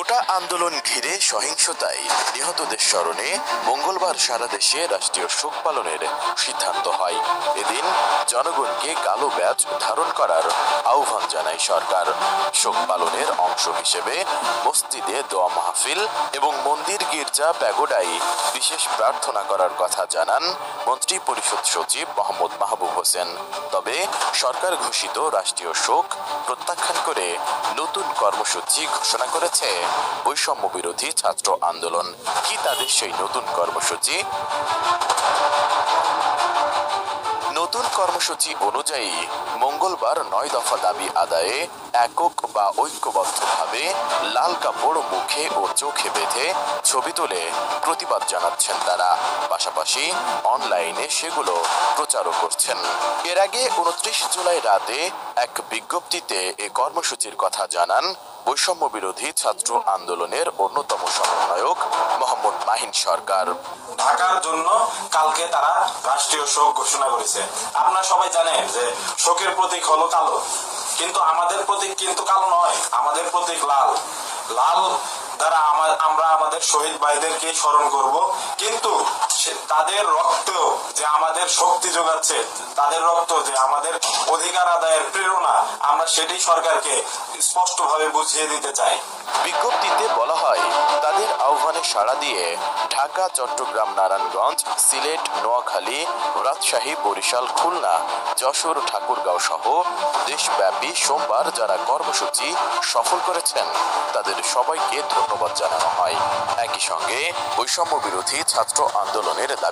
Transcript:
কোটা আন্দোলন ঘিরে সহিংসতায় নিহতদের স্মরণে মঙ্গলবার সারা দেশে রাষ্ট্রীয় শোক পালনের সিদ্ধান্ত হয়। এদিন জনগণকে কালো ব্যাজ ধারণ করার আহ্বান জানায় সরকার। শোক পালনের অংশ হিসেবে মসজিদে দোয়া মাহফিল এবং মন্দির গির্জা প্যাগোডায় বিশেষ প্রার্থনা করার কথা জানান মন্ত্রী পরিষদ সচিব মোহাম্মদ মাহবুব হোসেন। তবে সরকার ঘোষিত রাষ্ট্রীয় শোক প্রত্যাখ্যান করে নতুন কর্মসূচি ঘোষণা করেছে বৈষম্য বিরোধী ছাত্র আন্দোলন। কি তাদের সেই নতুন কর্মসূচি? নতুন কর্মসূচি অনুযায়ী মঙ্গলবার 9 দফা দাবি আদায়ে একক বা ঐক্যবদ্ধভাবে লাল কাপড় মুখে ও চোখে বেঁধে ছবি তুলে প্রতিবাদ জানাচ্ছেন তারা। পাশাপাশি অনলাইনে সেগুলো প্রচারও করছেন। এর আগে 29 জুলাই রাতে এক বিজ্ঞপ্তিতে এ কর্মসূচির কথা জানান বৈষম্য বিরোধী ছাত্র আন্দোলনের অন্যতম সমন্বয়ক মোহাম্মদ মাহিন সরকার। ঢাকার জন্য কালকে তারা রাষ্ট্রীয় শোক ঘোষণা করেছে। আপনারা সবাই জানেন যে শোকের প্রতীক হলো কালো, কিন্তু আমাদের প্রতীক কিন্তু কালো নয়, আমাদের প্রতীক লাল। লাল দ্বারা আমরা আমাদের শহীদ ভাইদেরকে স্মরণ করব, কিন্তু তাদের রক্ত যে আমাদের শক্তি যোগাচ্ছে, তাদের রক্ত যে আমাদের অধিকার আদায়ের প্রেরণা, আমরা সেটি সরকারকে স্পষ্টভাবে বুঝিয়ে দিতে চাই। বিজ্ঞপ্তিতে বলা হয়, তাদের আহ্বানে সাড়া দিয়ে ঢাকা, চট্টগ্রাম, নারায়ণগঞ্জ, সিলেট, নোয়াখালী, রাজশাহী, বরিশাল, খুলনা, যশোর, ঠাকুরগাঁও সহ দেশব্যাপী সোমবার যারা কর্মসূচি সফল করেছেন তাদের সবাইকে ধন্যবাদ জানানো হয়। একই সঙ্গে বৈষম্য বিরোধী ছাত্র আন্দোলনের দাবি